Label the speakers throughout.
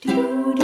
Speaker 1: An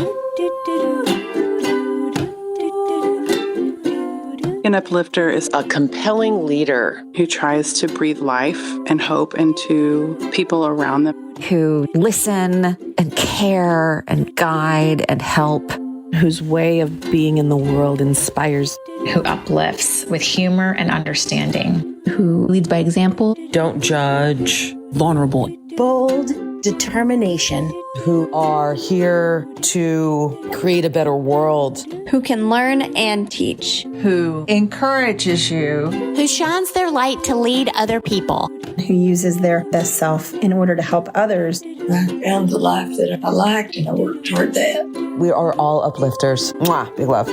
Speaker 1: uplifter is a compelling leader who tries to breathe life and hope into people around them.
Speaker 2: Who listen and care and guide and help.
Speaker 3: Whose way of being in the world inspires.
Speaker 4: Who uplifts with humor and understanding.
Speaker 5: Who leads by example.
Speaker 6: Don't judge.
Speaker 3: Vulnerable.
Speaker 7: Bold determination.
Speaker 6: Who are here to create a better world.
Speaker 8: Who can learn and teach.
Speaker 9: Who encourages you.
Speaker 10: Who shines their light to lead other people.
Speaker 11: Who uses their best self in order to help others.
Speaker 12: I found the life that I liked and I worked toward that.
Speaker 6: We are all uplifters. Mwah, big love.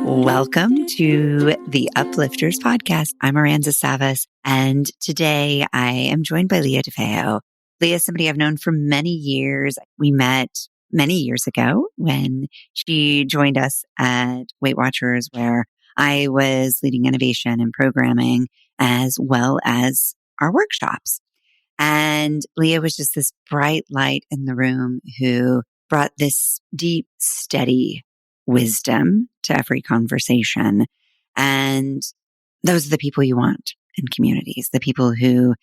Speaker 13: Welcome to the Uplifters podcast. I'm Aransas, and today I am joined by Lia De Feo. Lia is somebody I've known for many years. We met many years ago when she joined us at Weight Watchers, where I was leading innovation and programming as well as our workshops. And Lia was just this bright light in the room who brought this deep, steady wisdom to every conversation. And those are the people you want in communities, the people who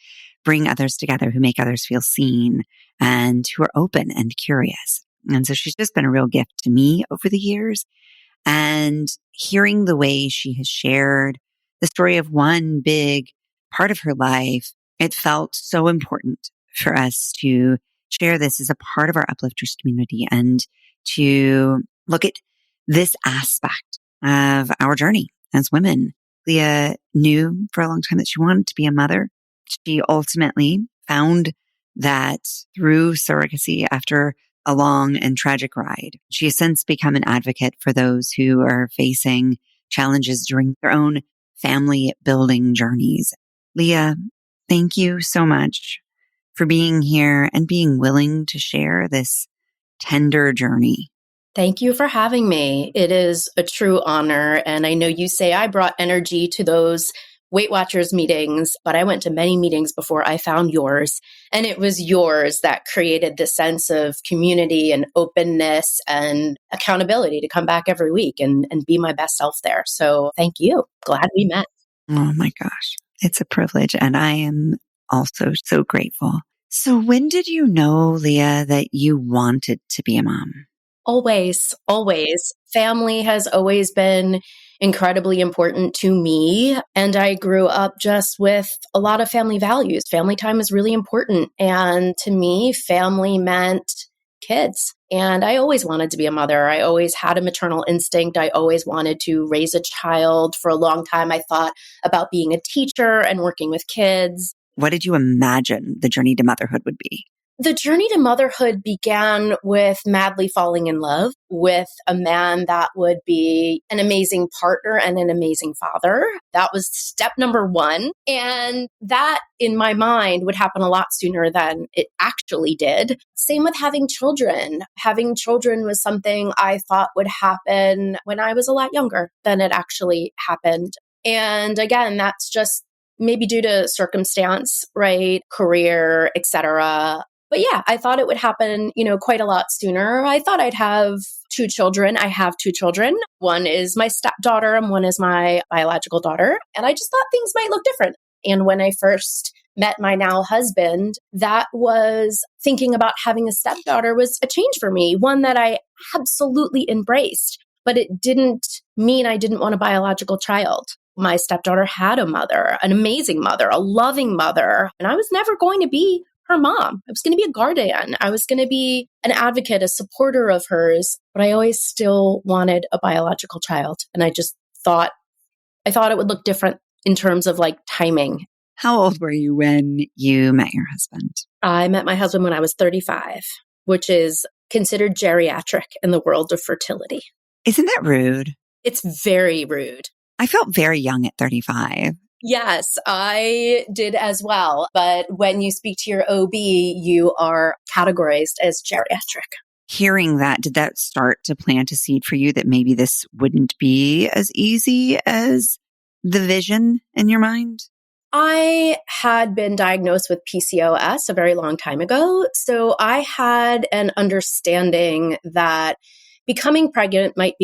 Speaker 13: bring others together, who make others feel seen, and who are open and curious. And so she's just been a real gift to me over the years. And hearing the way she has shared the story of one big part of her life, it felt so important for us to share this as a part of our Uplifters community and to look at this aspect of our journey as women. Lia knew for a long time that she wanted to be a mother. She ultimately found that through surrogacy after a long and tragic ride. She has since become an advocate for those who are facing challenges during their own family building journeys. Lia, thank you so much for being here and being willing to share this tender journey.
Speaker 14: Thank you for having me. It is a true honor. And I know you say I brought energy to those Weight Watchers meetings, but I went to many meetings before I found yours. And it was yours that created this sense of community and openness and accountability to come back every week and be my best self there. So thank you. Glad we met.
Speaker 13: Oh my gosh. It's a privilege. And I am also so grateful. So when did you know, Lia, that you wanted to be a mom?
Speaker 14: Always, always. Family has always been incredibly important to me. And I grew up just with a lot of family values. Family time is really important. And to me, family meant kids. And I always wanted to be a mother. I always had a maternal instinct. I always wanted to raise a child. For a long time, I thought about being a teacher and working with kids.
Speaker 13: What did you imagine the journey to motherhood would be?
Speaker 14: The journey to motherhood began with madly falling in love with a man that would be an amazing partner and an amazing father. That was step number one. And that, in my mind, would happen a lot sooner than it actually did. Same with having children. Having children was something I thought would happen when I was a lot younger than it actually happened. And again, that's just maybe due to circumstance, right? Career, etc. But yeah, I thought it would happen, quite a lot sooner. I thought I'd have 2 children. I have 2 children. One is my stepdaughter and one is my biological daughter. And I just thought things might look different. And when I first met my now husband, that was thinking about having a stepdaughter was a change for me, one that I absolutely embraced. But it didn't mean I didn't want a biological child. My stepdaughter had a mother, an amazing mother, a loving mother. And I was never going to be her mom. I was going to be a guardian. I was going to be an advocate, a supporter of hers, but I always still wanted a biological child. And I thought it would look different in terms of timing.
Speaker 13: How old were you when you met your husband?
Speaker 14: I met my husband when I was 35, which is considered geriatric in the world of fertility.
Speaker 13: Isn't that rude?
Speaker 14: It's very rude.
Speaker 13: I felt very young at 35.
Speaker 14: Yes, I did as well. But when you speak to your OB, you are categorized as geriatric.
Speaker 13: Hearing that, did that start to plant a seed for you that maybe this wouldn't be as easy as the vision in your mind?
Speaker 14: I had been diagnosed with PCOS a very long time ago. So I had an understanding that becoming pregnant might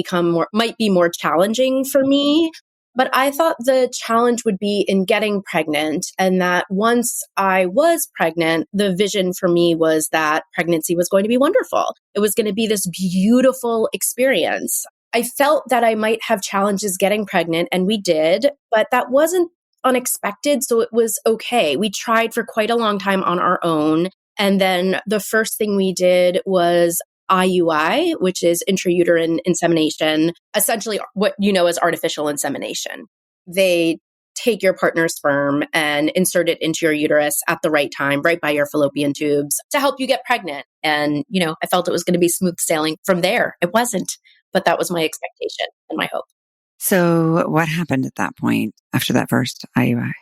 Speaker 14: be more challenging for me. But I thought the challenge would be in getting pregnant, and that once I was pregnant, the vision for me was that pregnancy was going to be wonderful. It was going to be this beautiful experience. I felt that I might have challenges getting pregnant, and we did, but that wasn't unexpected, so it was okay. We tried for quite a long time on our own, and then the first thing we did was IUI, which is intrauterine insemination, essentially what you know as artificial insemination. They take your partner's sperm and insert it into your uterus at the right time, right by your fallopian tubes to help you get pregnant. And, I felt it was going to be smooth sailing from there. It wasn't, but that was my expectation and my hope.
Speaker 13: So what happened at that point after that first IUI?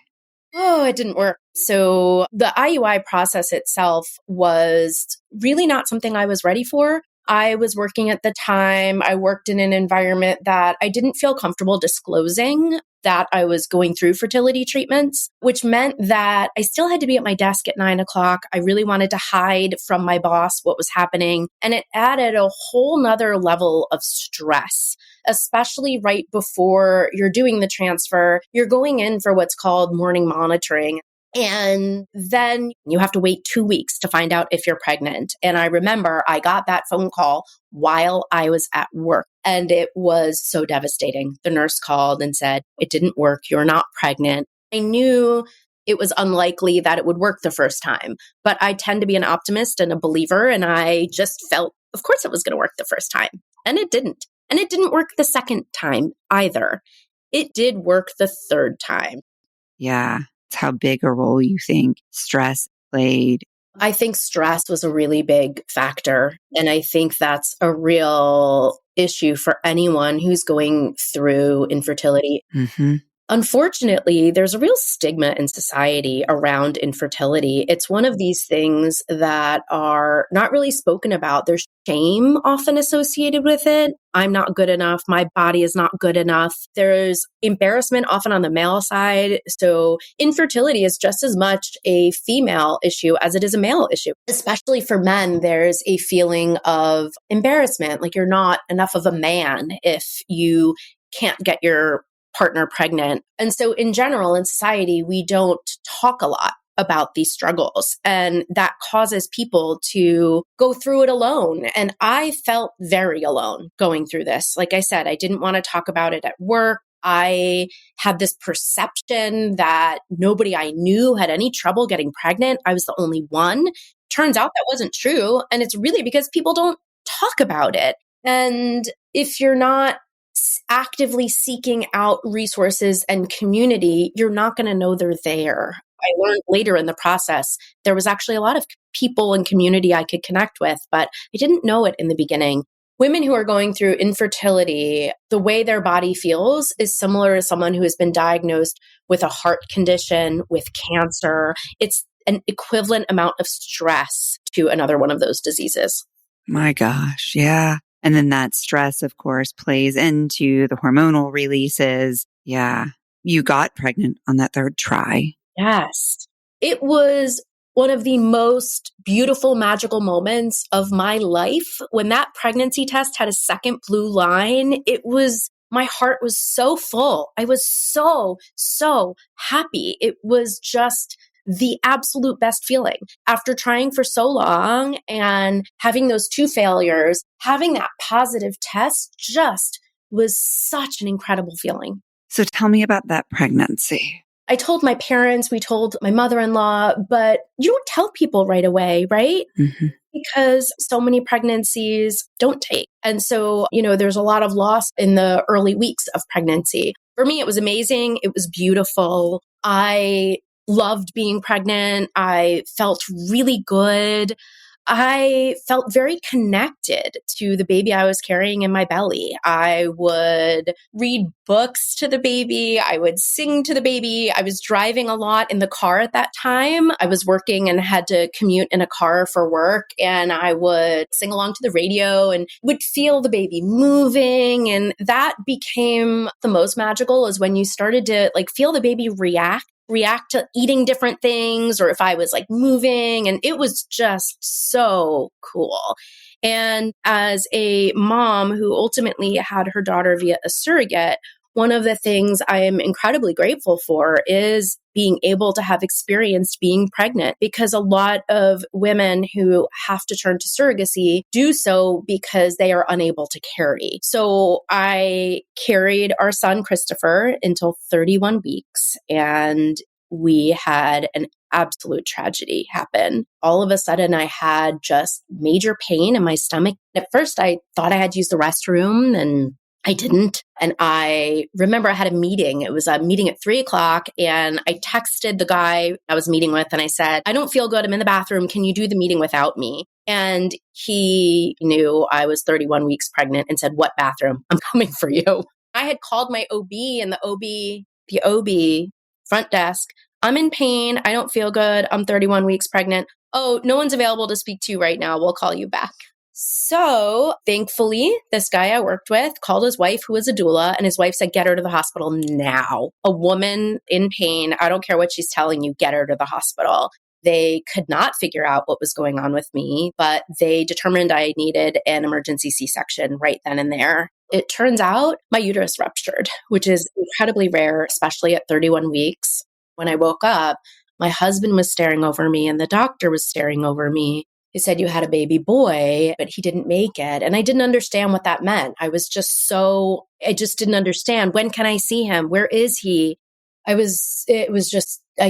Speaker 14: Oh, it didn't work. So the IUI process itself was really not something I was ready for. I was working at the time. I worked in an environment that I didn't feel comfortable disclosing that I was going through fertility treatments, which meant that I still had to be at my desk at 9:00. I really wanted to hide from my boss what was happening. And it added a whole nother level of stress, especially right before you're doing the transfer. You're going in for what's called morning monitoring. And then you have to wait 2 weeks to find out if you're pregnant. And I remember I got that phone call while I was at work, and it was so devastating. The nurse called and said, "It didn't work. You're not pregnant." I knew it was unlikely that it would work the first time, but I tend to be an optimist and a believer. And I just felt, of course, it was going to work the first time. And it didn't. And it didn't work the second time either. It did work the third time.
Speaker 13: Yeah. It's how big a role you think stress played.
Speaker 14: I think stress was a really big factor. And I think that's a real issue for anyone who's going through infertility.
Speaker 13: Mm-hmm.
Speaker 14: Unfortunately, there's a real stigma in society around infertility. It's one of these things that are not really spoken about. There's shame often associated with it. I'm not good enough. My body is not good enough. There's embarrassment often on the male side. So infertility is just as much a female issue as it is a male issue. Especially for men, there's a feeling of embarrassment, like you're not enough of a man if you can't get your partner pregnant. And so in general, in society, we don't talk a lot about these struggles, and that causes people to go through it alone. And I felt very alone going through this. Like I said, I didn't want to talk about it at work. I had this perception that nobody I knew had any trouble getting pregnant. I was the only one. Turns out that wasn't true. And it's really because people don't talk about it. And if you're not actively seeking out resources and community, you're not going to know they're there. I learned later in the process, there was actually a lot of people and community I could connect with, but I didn't know it in the beginning. Women who are going through infertility, the way their body feels is similar to someone who has been diagnosed with a heart condition, with cancer. It's an equivalent amount of stress to another one of those diseases.
Speaker 13: My gosh. Yeah. And then that stress, of course, plays into the hormonal releases. Yeah. You got pregnant on that third try.
Speaker 14: Yes. It was one of the most beautiful, magical moments of my life. When that pregnancy test had a second blue line, my heart was so full. I was so happy. It was just the absolute best feeling. After trying for so long and having those 2 failures, having that positive test just was such an incredible feeling.
Speaker 13: So tell me about that pregnancy.
Speaker 14: I told my parents, we told my mother-in-law, but you don't tell people right away, right?
Speaker 13: Mm-hmm.
Speaker 14: Because so many pregnancies don't take. And so, there's a lot of loss in the early weeks of pregnancy. For me, it was amazing. It was beautiful. I loved being pregnant. I felt really good. I felt very connected to the baby I was carrying in my belly. I would read books to the baby. I would sing to the baby. I was driving a lot in the car at that time. I was working and had to commute in a car for work, and I would sing along to the radio and would feel the baby moving. And that became the most magical, is when you started to feel the baby react react to eating different things or if I was like moving. And it was just so cool. And as a mom who ultimately had her daughter via a surrogate, one of the things I am incredibly grateful for is being able to have experienced being pregnant, because a lot of women who have to turn to surrogacy do so because they are unable to carry. So I carried our son, Christopher, until 31 weeks, and we had an absolute tragedy happen. All of a sudden, I had just major pain in my stomach. At first, I thought I had to use the restroom, and I didn't. And I remember I had a meeting. It was a meeting at 3:00. And I texted the guy I was meeting with and I said, I don't feel good. I'm in the bathroom. Can you do the meeting without me? And he knew I was 31 weeks pregnant and said, what bathroom? I'm coming for you. I had called my OB and the OB front desk. I'm in pain. I don't feel good. I'm 31 weeks pregnant. Oh, no one's available to speak to you right now. We'll call you back. So thankfully, this guy I worked with called his wife, who was a doula, and his wife said, get her to the hospital now. A woman in pain, I don't care what she's telling you, get her to the hospital. They could not figure out what was going on with me, but they determined I needed an emergency C-section right then and there. It turns out my uterus ruptured, which is incredibly rare, especially at 31 weeks. When I woke up, my husband was staring over me and the doctor was staring over me. He said, you had a baby boy, but he didn't make it. And I didn't understand what that meant. I just didn't understand. When can I see him? Where is he? I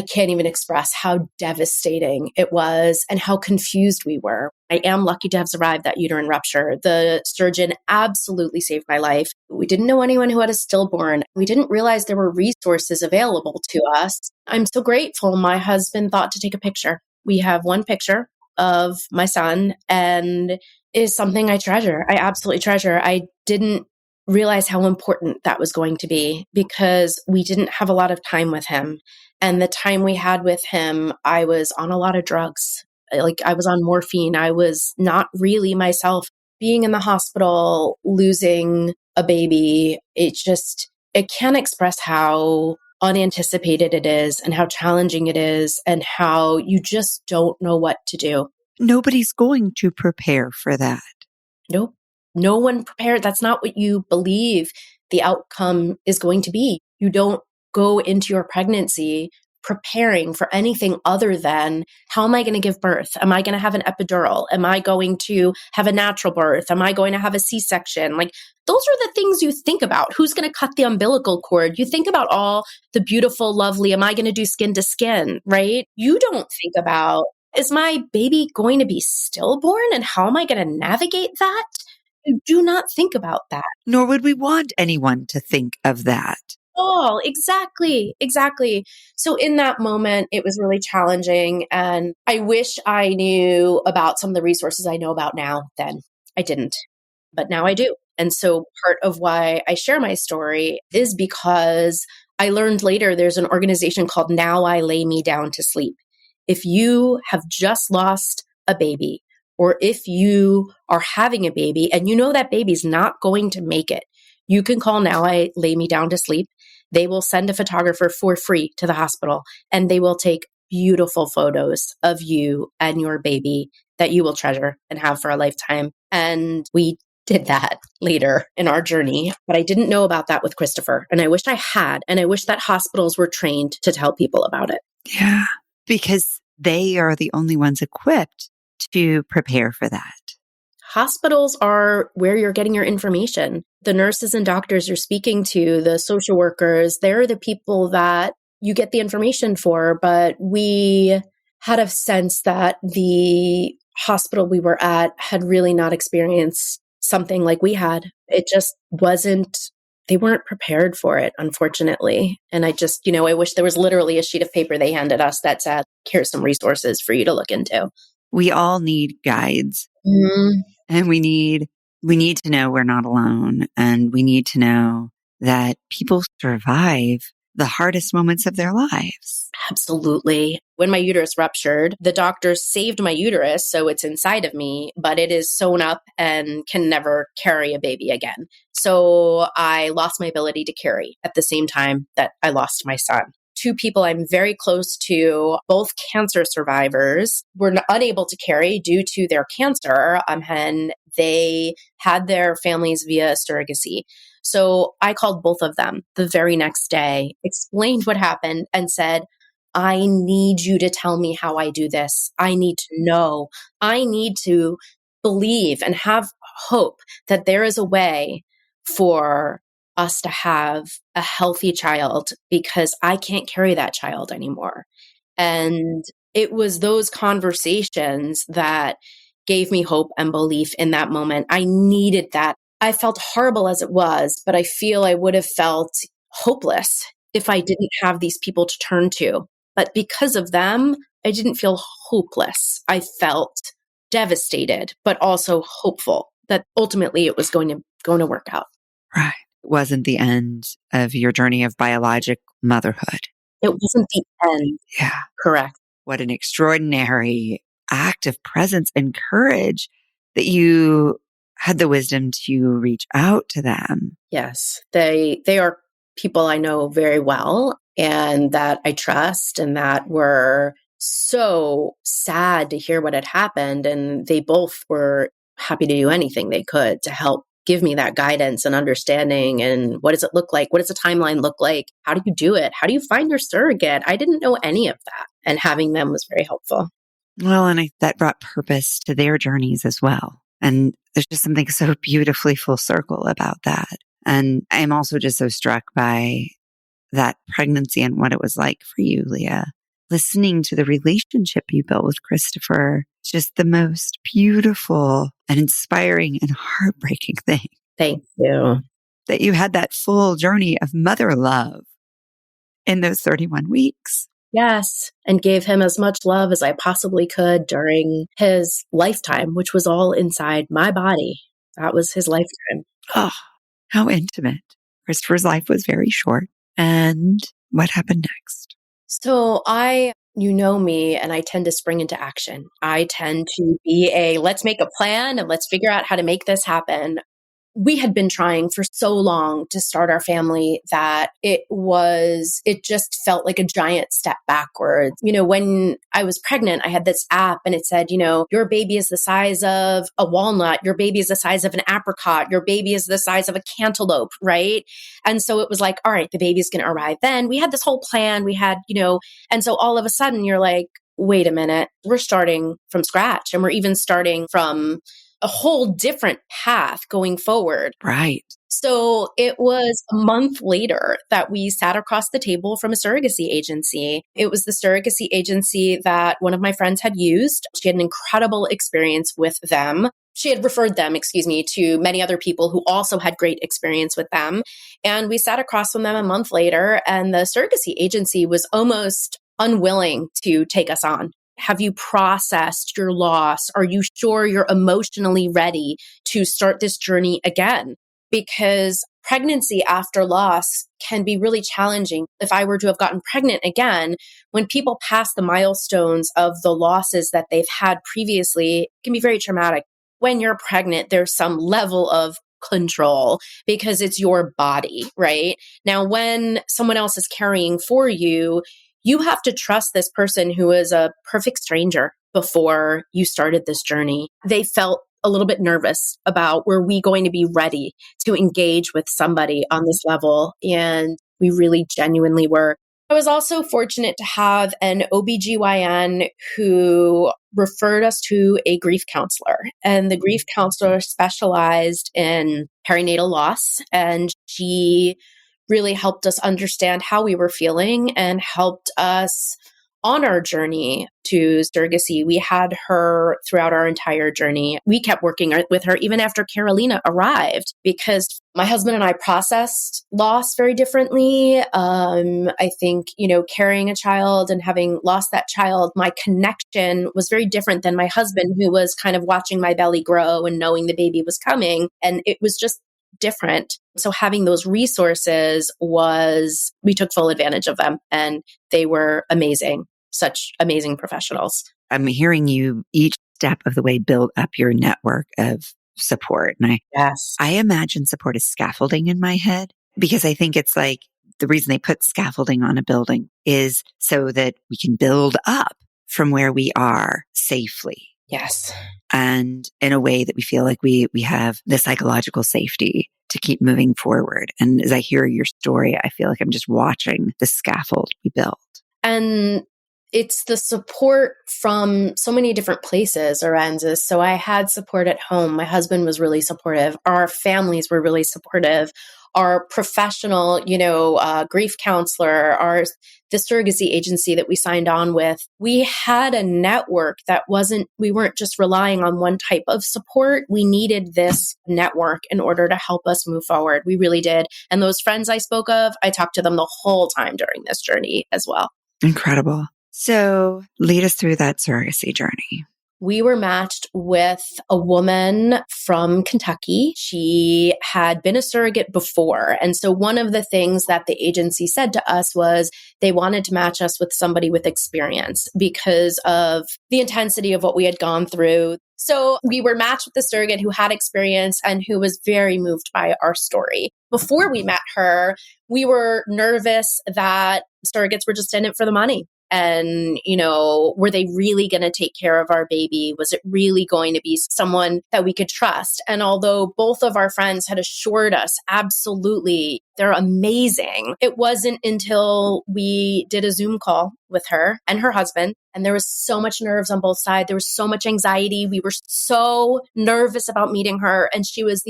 Speaker 14: can't even express how devastating it was and how confused we were. I am lucky to have survived that uterine rupture. The surgeon absolutely saved my life. We didn't know anyone who had a stillborn. We didn't realize there were resources available to us. I'm so grateful my husband thought to take a picture. We have one picture of my son, and it is something I treasure. I absolutely treasure. I didn't realize how important that was going to be because we didn't have a lot of time with him. And the time we had with him, I was on a lot of drugs. Like I was on morphine. I was not really myself. Being in the hospital, losing a baby, it can't express how unanticipated it is and how challenging it is and how you just don't know what to do.
Speaker 13: Nobody's going to prepare for that.
Speaker 14: Nope. No one prepared. That's not what you believe the outcome is going to be. You don't go into your pregnancy preparing for anything other than, how am I going to give birth? Am I going to have an epidural? Am I going to have a natural birth? Am I going to have a C-section? Like, those are the things you think about. Who's going to cut the umbilical cord? You think about all the beautiful, lovely, am I going to do skin to skin, right? You don't think about, is my baby going to be stillborn and how am I going to navigate that? You do not think about that.
Speaker 13: Nor would we want anyone to think of that.
Speaker 14: Oh, exactly. So in that moment, it was really challenging. And I wish I knew about some of the resources I know about now then. I didn't, but now I do. And so part of why I share my story is because I learned later there's an organization called Now I Lay Me Down to Sleep. If you have just lost a baby, or if you are having a baby and you know that baby's not going to make it, you can call Now I Lay Me Down to Sleep. They will send a photographer for free to the hospital, and they will take beautiful photos of you and your baby that you will treasure and have for a lifetime. And we did that later in our journey, but I didn't know about that with Christopher. And I wish I had, and I wish that hospitals were trained to tell people about it.
Speaker 13: Yeah, because they are the only ones equipped to prepare for that.
Speaker 14: Hospitals are where you're getting your information. The nurses and doctors you're speaking to, the social workers, they're the people that you get the information for. But we had a sense that the hospital we were at had really not experienced something like we had. It just wasn't, they weren't prepared for it, unfortunately. And I just, I wish there was literally a sheet of paper they handed us that said, here's some resources for you to look into.
Speaker 13: We all need guides.
Speaker 14: Mm-hmm.
Speaker 13: And we need to know we're not alone. And we need to know that people survive the hardest moments of their lives.
Speaker 14: Absolutely. When my uterus ruptured, the doctors saved my uterus, so it's inside of me, but it is sewn up and can never carry a baby again. So I lost my ability to carry at the same time that I lost my son. two people I'm very close to, both cancer survivors, were unable to carry due to their cancer, and they had their families via surrogacy. So I called both of them the very next day, explained what happened, and said, I need you to tell me how I do this. I need to know. I need to believe and have hope that there is a way for us to have a healthy child, because I can't carry that child anymore. And it was those conversations that gave me hope and belief in that moment. I needed that. I felt horrible as it was, but I feel I would have felt hopeless if I didn't have these people to turn to. But because of them, I didn't feel hopeless. I felt devastated, but also hopeful that ultimately it was going to work out.
Speaker 13: Right. It wasn't the end of your journey of biologic motherhood.
Speaker 14: It wasn't the end.
Speaker 13: Yeah.
Speaker 14: Correct.
Speaker 13: What an extraordinary act of presence and courage that you had the wisdom to reach out to them.
Speaker 14: Yes. They are people I know very well and that I trust, and that were so sad to hear what had happened. And they both were happy to do anything they could to help give me that guidance and understanding. And what does it look like? What does the timeline look like? How do you do it? How do you find your surrogate? I didn't know any of that. And having them was very helpful.
Speaker 13: Well, and that brought purpose to their journeys as well. And there's just something so beautifully full circle about that. And I'm also just so struck by that pregnancy and what it was like for you, Lia. Listening to the relationship you built with Christopher, it's just the most beautiful and inspiring and heartbreaking thing.
Speaker 14: Thank you.
Speaker 13: That you had that full journey of mother love in those 31 weeks.
Speaker 14: Yes. And gave him as much love as I possibly could during his lifetime, which was all inside my body. That was his lifetime.
Speaker 13: Oh, how intimate. Christopher's life was very short. And what happened next?
Speaker 14: So you know me, and I tend to spring into action. I tend to be let's make a plan and let's figure out how to make this happen. We had been trying for so long to start our family that it just felt like a giant step backwards. You know, when I was pregnant, I had this app and it said, you know, your baby is the size of a walnut. Your baby is the size of an apricot. Your baby is the size of a cantaloupe, right? And so it was like, all right, the baby's going to arrive then. We had this whole plan. We had, and so all of a sudden you're like, wait a minute, we're starting from scratch, and we're even starting from a whole different path going forward.
Speaker 13: Right.
Speaker 14: So it was a month later that we sat across the table from a surrogacy agency. It was the surrogacy agency that one of my friends had used. She had an incredible experience with them. She had referred them, to many other people who also had great experience with them. And we sat across from them a month later, and the surrogacy agency was almost unwilling to take us on. Have you processed your loss? Are you sure you're emotionally ready to start this journey again? Because pregnancy after loss can be really challenging. If I were to have gotten pregnant again, when people pass the milestones of the losses that they've had previously, it can be very traumatic. When you're pregnant, there's some level of control because it's your body, right? Now, when someone else is carrying for you, you have to trust this person who is a perfect stranger before you started this journey. They felt a little bit nervous about, were we going to be ready to engage with somebody on this level? And we really genuinely were. I was also fortunate to have an OBGYN who referred us to a grief counselor. And the grief counselor specialized in perinatal loss. And she really helped us understand how we were feeling and helped us on our journey to surrogacy. We had her throughout our entire journey. We kept working with her even after Carolina arrived, because my husband and I processed loss very differently. I think, carrying a child and having lost that child, my connection was very different than my husband, who was kind of watching my belly grow and knowing the baby was coming. And it was just different. So having those resources we took full advantage of them, and they were amazing, such amazing professionals.
Speaker 13: I'm hearing you each step of the way build up your network of support. And
Speaker 14: Yes.
Speaker 13: I imagine support as scaffolding in my head, because I think it's like the reason they put scaffolding on a building is so that we can build up from where we are safely.
Speaker 14: Yes.
Speaker 13: And in a way that we feel like we have the psychological safety to keep moving forward. And as I hear your story, I feel like I'm just watching the scaffold we built.
Speaker 14: And it's the support from so many different places, Aransas. So I had support at home. My husband was really supportive. Our families were really supportive. Our professional, grief counselor, the surrogacy agency that we signed on with, we had a network we weren't just relying on one type of support. We needed this network in order to help us move forward. We really did. And those friends I spoke of, I talked to them the whole time during this journey as well.
Speaker 13: Incredible. So lead us through that surrogacy journey.
Speaker 14: We were matched with a woman from Kentucky. She had been a surrogate before. And so one of the things that the agency said to us was they wanted to match us with somebody with experience because of the intensity of what we had gone through. So we were matched with a surrogate who had experience and who was very moved by our story. Before we met her, we were nervous that surrogates were just in it for the money. And, were they really going to take care of our baby? Was it really going to be someone that we could trust? And although both of our friends had assured us, absolutely, they're amazing, it wasn't until we did a Zoom call with her and her husband, and there was so much nerves on both sides. There was so much anxiety. We were so nervous about meeting her, and she was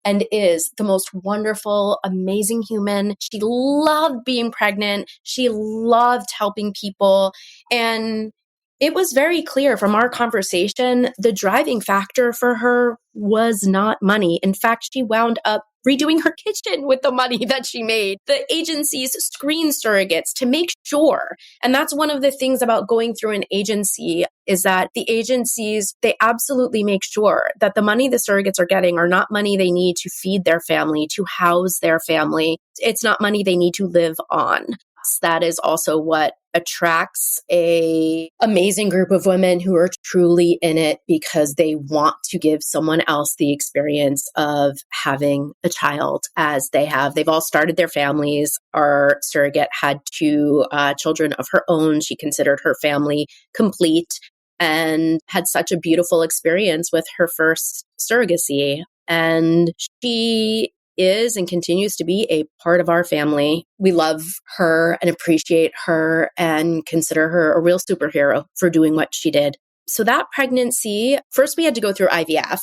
Speaker 14: and is the most wonderful, amazing human. She loved being pregnant. She loved helping people. And it was very clear from our conversation, the driving factor for her was not money. In fact, she wound up redoing her kitchen with the money that she made. The agencies screen surrogates to make sure. And that's one of the things about going through an agency is that the agencies, they absolutely make sure that the money the surrogates are getting are not money they need to feed their family, to house their family. It's not money they need to live on. That is also what attracts an amazing group of women who are truly in it because they want to give someone else the experience of having a child as they have. They've all started their families. Our surrogate had 2 children of her own. She considered her family complete and had such a beautiful experience with her first surrogacy. And she is and continues to be a part of our family. We love her and appreciate her and consider her a real superhero for doing what she did. So that pregnancy, first we had to go through IVF.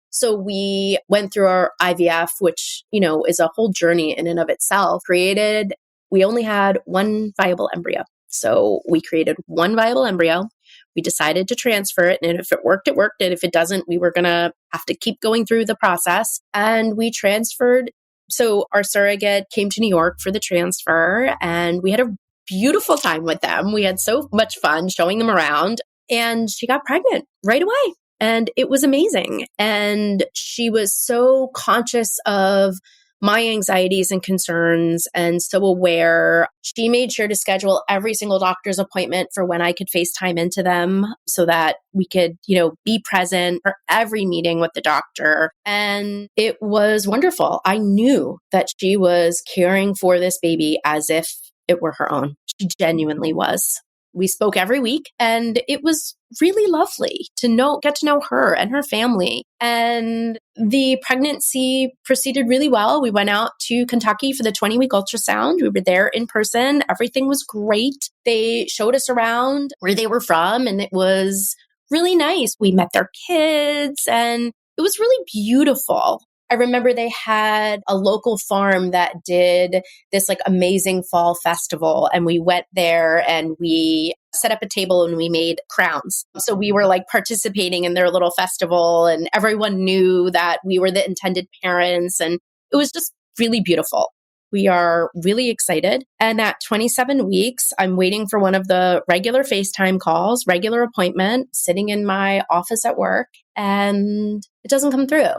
Speaker 14: So we went through our IVF, which, is a whole journey in and of itself. We only had 1 viable embryo. So we created 1 viable embryo. We decided to transfer it. And if it worked, it worked. And if it doesn't, we were going to have to keep going through the process. And we transferred. So our surrogate came to New York for the transfer. And we had a beautiful time with them. We had so much fun showing them around. And she got pregnant right away. And it was amazing. And she was so conscious of my anxieties and concerns and so aware. She made sure to schedule every single doctor's appointment for when I could FaceTime into them so that we could, be present for every meeting with the doctor. And it was wonderful. I knew that she was caring for this baby as if it were her own. She genuinely was. We spoke every week, and it was really lovely to get to know her and her family. And the pregnancy proceeded really well. We went out to Kentucky for the 20-week ultrasound. We were there in person. Everything was great. They showed us around where they were from, and it was really nice. We met their kids, and it was really beautiful. I remember they had a local farm that did this amazing fall festival, and we went there and we set up a table and we made crowns. So we were participating in their little festival, and everyone knew that we were the intended parents, and it was just really beautiful. We are really excited. And at 27 weeks, I'm waiting for one of the regular FaceTime calls, regular appointment, sitting in my office at work, and it doesn't come through.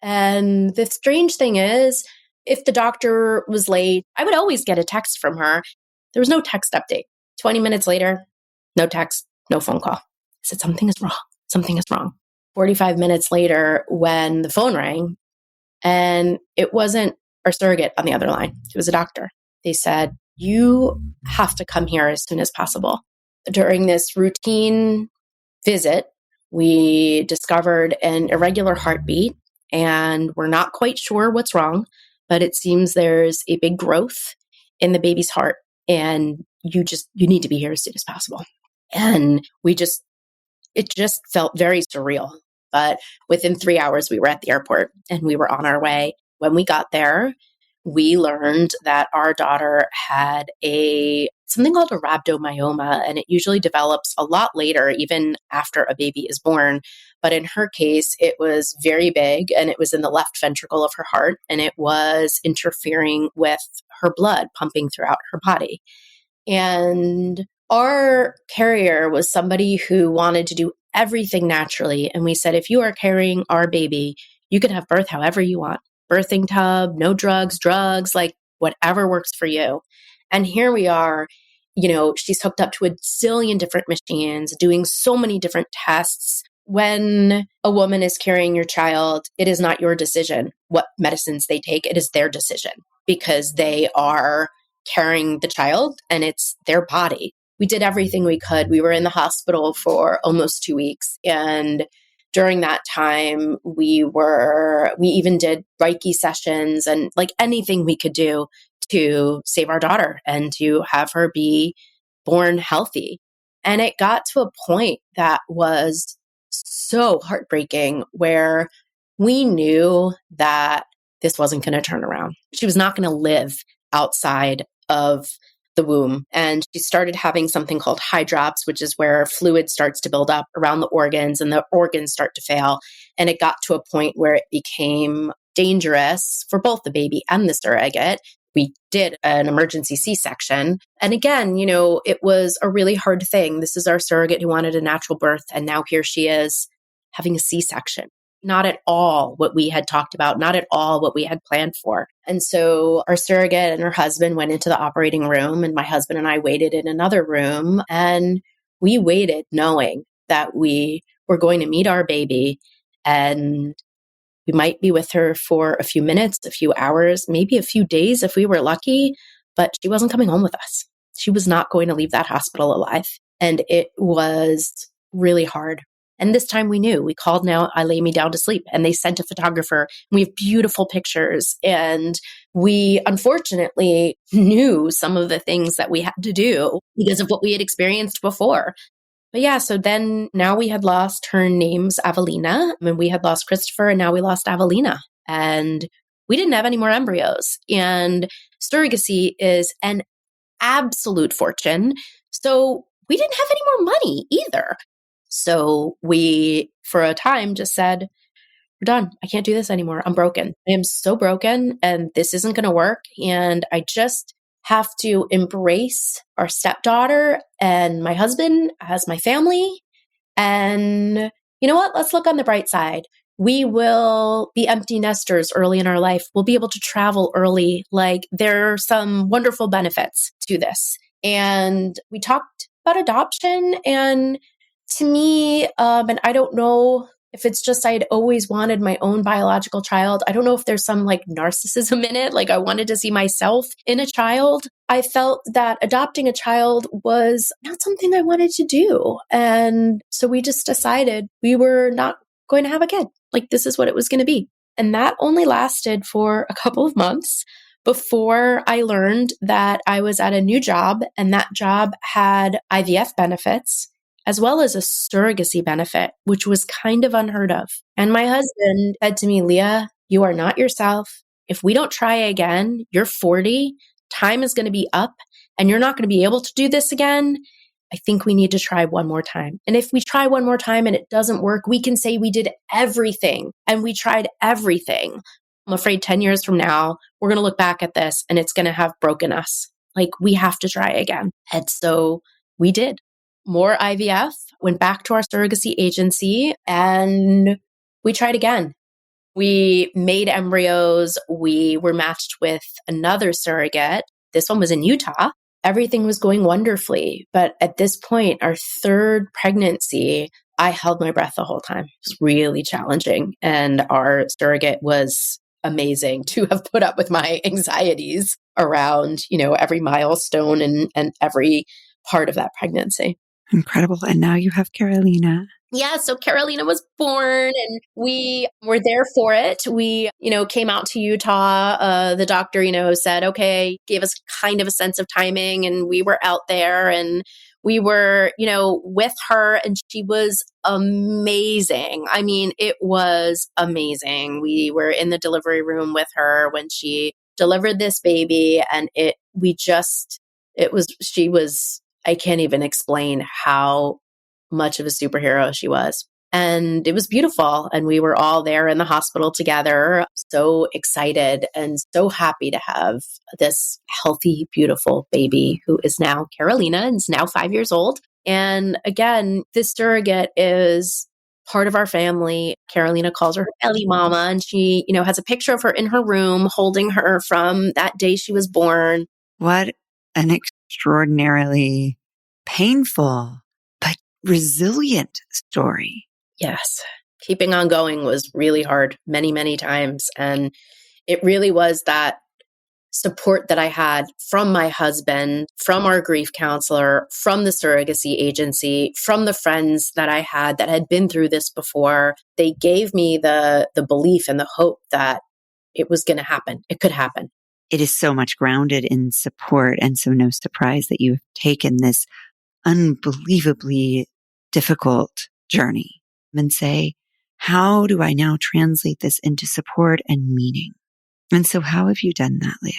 Speaker 14: And the strange thing is, if the doctor was late, I would always get a text from her. There was no text update. 20 minutes later, no text, no phone call. I said, something is wrong. Something is wrong. 45 minutes later, when the phone rang, and it wasn't our surrogate on the other line, who was a doctor. They said, you have to come here as soon as possible. During this routine visit, we discovered an irregular heartbeat, and we're not quite sure what's wrong, but it seems there's a big growth in the baby's heart, and you need to be here as soon as possible. And it just felt very surreal. But within 3 hours, we were at the airport and we were on our way. When we got there, we learned that our daughter had something called a rhabdomyoma, and it usually develops a lot later, even after a baby is born. But in her case, it was very big, and it was in the left ventricle of her heart, and it was interfering with her blood pumping throughout her body. And our carrier was somebody who wanted to do everything naturally. And we said, if you are carrying our baby, you can have birth however you want. Birthing tub, no drugs, like whatever works for you. And here we are, she's hooked up to a zillion different machines, doing so many different tests. When a woman is carrying your child, it is not your decision what medicines they take. It is their decision because they are carrying the child and it's their body. We did everything we could. We were in the hospital for almost 2 weeks. And during that time, we even did Reiki sessions and like anything we could do to save our daughter and to have her be born healthy. And it got to a point that was so heartbreaking where we knew that this wasn't going to turn around. She was not going to live outside of the womb. And she started having something called hydrops, which is where fluid starts to build up around the organs and the organs start to fail. And it got to a point where it became dangerous for both the baby and the surrogate. We did an emergency C-section. And again, it was a really hard thing. This is our surrogate who wanted a natural birth. And now here she is having a C-section. Not at all what we had talked about, not at all what we had planned for. And so our surrogate and her husband went into the operating room, and my husband and I waited in another room. And we waited knowing that we were going to meet our baby, and we might be with her for a few minutes, a few hours, maybe a few days if we were lucky, but she wasn't coming home with us. She was not going to leave that hospital alive. And it was really hard. And this time we knew. We called Now I Lay Me Down to Sleep, and they sent a photographer. We have beautiful pictures. And we unfortunately knew some of the things that we had to do because of what we had experienced before. But yeah, so then now we had lost, her name's Avelina, and we had lost Christopher, and now we lost Avelina. And we didn't have any more embryos. And surrogacy is an absolute fortune. So we didn't have any more money either. So we, for a time, just said, we're done. I can't do this anymore. I'm broken. I am so broken, and this isn't going to work. And I just have to embrace our stepdaughter and my husband as my family. And you know what? Let's look on the bright side. We will be empty nesters early in our life. We'll be able to travel early. Like, there are some wonderful benefits to this. And we talked about adoption, and to me, and I don't know if it's just I'd always wanted my own biological child. I don't know if there's some like narcissism in it. Like, I wanted to see myself in a child. I felt that adopting a child was not something I wanted to do. And so we just decided we were not going to have a kid. Like, this is what it was going to be. And that only lasted for a couple of months before I learned that I was at a new job, and that job had IVF benefits, as well as a surrogacy benefit, which was kind of unheard of. And my husband said to me, Leah, you are not yourself. If we don't try again, you're 40, time is going to be up, and you're not going to be able to do this again. I think we need to try one more time. And if we try one more time and it doesn't work, we can say we did everything and we tried everything. I'm afraid 10 years from now, we're going to look back at this and it's going to have broken us. Like, we have to try again. And so we did. More IVF, went back to our surrogacy agency, and we tried again. We made embryos. We were matched with another surrogate. This one was in Utah. Everything was going wonderfully. But at this point, our third pregnancy, I held my breath the whole time. It was really challenging. And our surrogate was amazing to have put up with my anxieties around, every milestone and every part of that pregnancy.
Speaker 13: Incredible. And now you have Carolina.
Speaker 14: Yeah, so Carolina was born and we were there for it. We, came out to Utah. The doctor, said, okay, gave us kind of a sense of timing, and we were out there and we were, with her, and she was amazing. I mean, it was amazing. We were in the delivery room with her when she delivered this baby, and she was, I can't even explain how much of a superhero she was. And it was beautiful. And we were all there in the hospital together, so excited and so happy to have this healthy, beautiful baby who is now Carolina and is now 5 years old. And again, this surrogate is part of our family. Carolina calls her belly mama, and she, has a picture of her in her room holding her from that day she was born.
Speaker 13: What an extraordinarily painful but resilient story.
Speaker 14: Yes. Keeping on going was really hard many, many times. And it really was that support that I had from my husband, from our grief counselor, from the surrogacy agency, from the friends that I had that had been through this before. They gave me the belief and the hope that it was going to happen. It could happen.
Speaker 13: It is so much grounded in support. And so no surprise that you've taken this unbelievably difficult journey and say, how do I now translate this into support and meaning? And so how have you done that, Lia?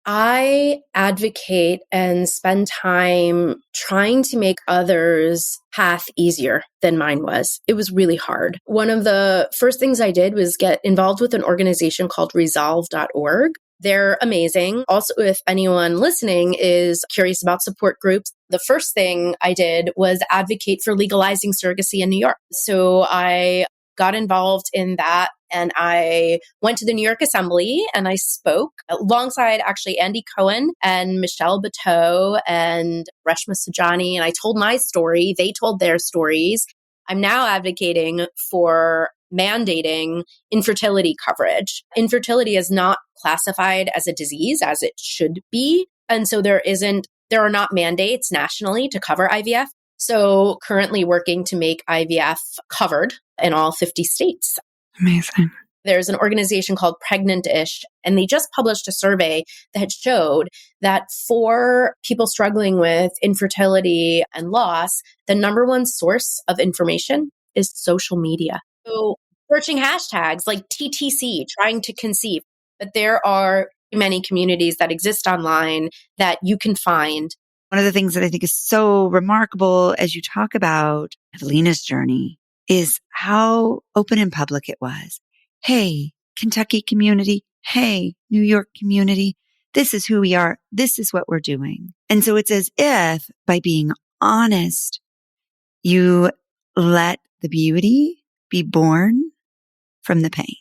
Speaker 14: I advocate and spend time trying to make others' path easier than mine was. It was really hard. One of the first things I did was get involved with an organization called resolve.org. They're amazing. Also, if anyone listening is curious about support groups, the first thing I did was advocate for legalizing surrogacy in New York. So I got involved in that, and I went to the New York Assembly and I spoke alongside actually Andy Cohen and Michelle Bateau and Reshma Sujani. And I told my story. They told their stories. I'm now advocating for mandating infertility coverage. Infertility is not classified as a disease as it should be. And so there are not mandates nationally to cover IVF. So currently working to make IVF covered in all 50 states.
Speaker 13: Amazing.
Speaker 14: There's an organization called Pregnant-ish, and they just published a survey that showed that for people struggling with infertility and loss, the number one source of information is social media. So searching hashtags like TTC, trying to conceive, but there are many communities that exist online that you can find.
Speaker 13: One of the things that I think is so remarkable as you talk about Evelina's journey is how open and public it was. Hey, Kentucky community. Hey, New York community. This is who we are. This is what we're doing. And so it's as if by being honest, you let the beauty be born from the pain.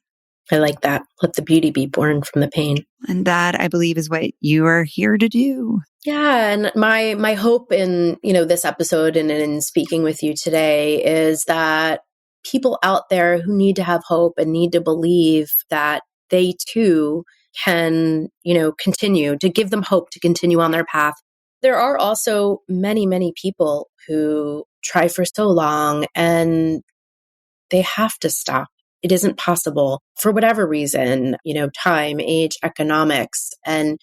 Speaker 14: I like that. Let the beauty be born from the pain.
Speaker 13: And that, I believe, is what you are here to do.
Speaker 14: Yeah. And my hope in, this episode and in speaking with you today is that people out there who need to have hope and need to believe that they too can, continue, to give them hope to continue on their path. There are also many, many people who try for so long and they have to stop. It isn't possible for whatever reason, time, age, economics, and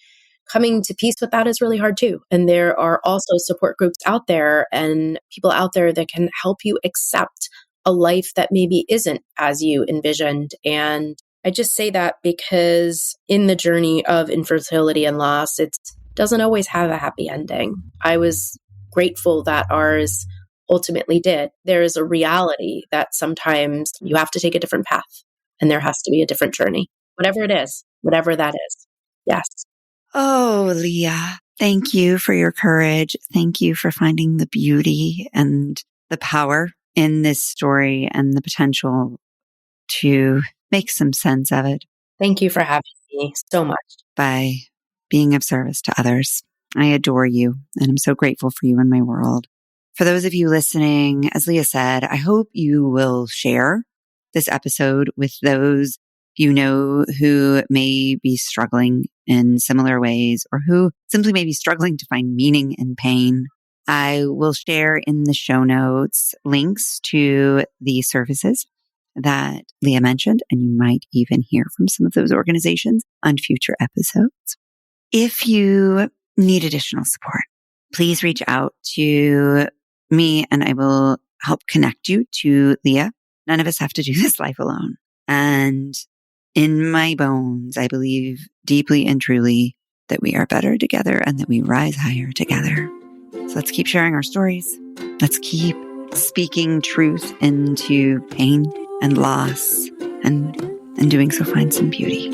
Speaker 14: coming to peace with that is really hard too. And there are also support groups out there and people out there that can help you accept a life that maybe isn't as you envisioned. And I just say that because in the journey of infertility and loss, it doesn't always have a happy ending. I was grateful that ours ultimately did. There is a reality that sometimes you have to take a different path and there has to be a different journey, whatever it is, whatever that is. Yes.
Speaker 13: Oh, Lia, thank you for your courage. Thank you for finding the beauty and the power in this story and the potential to make some sense of it.
Speaker 14: Thank you for having me so much.
Speaker 13: By being of service to others. I adore you and I'm so grateful for you in my world. For those of you listening, as Lia said, I hope you will share this episode with those you know who may be struggling in similar ways or who simply may be struggling to find meaning in pain, I will share in the show notes links to the services that Lia mentioned, and you might even hear from some of those organizations on future episodes. If you need additional support, please reach out to me and I will help connect you to Lia. None of us have to do this life alone. And in my bones, I believe deeply and truly that we are better together and that we rise higher together. So let's keep sharing our stories. Let's keep speaking truth into pain and loss, and doing so find some beauty.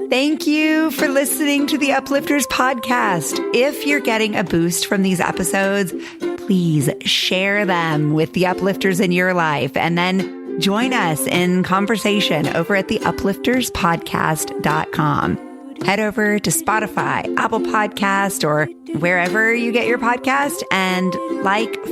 Speaker 13: Thank you for listening to the Uplifters podcast. If you're getting a boost from these episodes, please share them with the uplifters in your life and then join us in conversation over at theuplifterspodcast.com. Head over to Spotify, Apple Podcast, or wherever you get your podcast and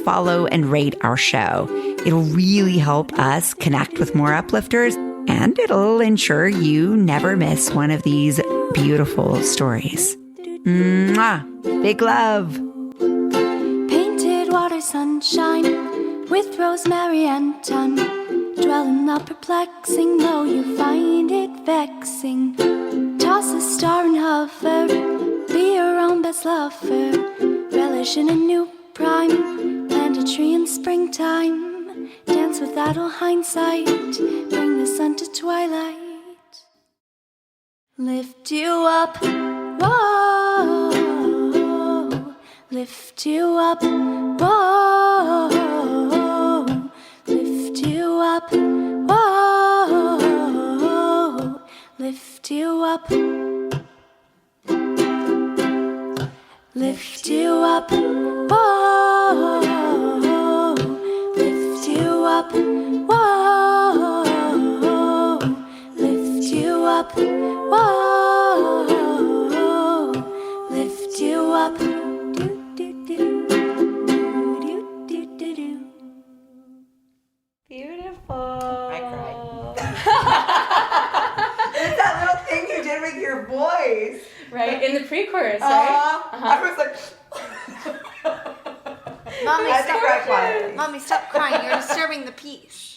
Speaker 13: follow, and rate our show. It'll really help us connect with more uplifters, and it'll ensure you never miss one of these beautiful stories. Mwah! Big love.
Speaker 5: Painted water sunshine with rosemary and thyme. Dwell in the perplexing, though you find it vexing. Toss a star and hover, be your own best lover. Relish in a new prime, plant a tree in springtime. Dance with idle hindsight, bring the sun to twilight. Lift you up, whoa. Lift you up, whoa. Lift you up, whoa. Lift you up. Lift you up, whoa. Lift you up, whoa. Lift you up, whoa. Lift you up.
Speaker 13: Beautiful. I cried. It's that little thing you did with your voice.
Speaker 15: Right, in the pre-chorus, right?
Speaker 13: I was like...
Speaker 10: Mommy, stop crying. You're disturbing the peace.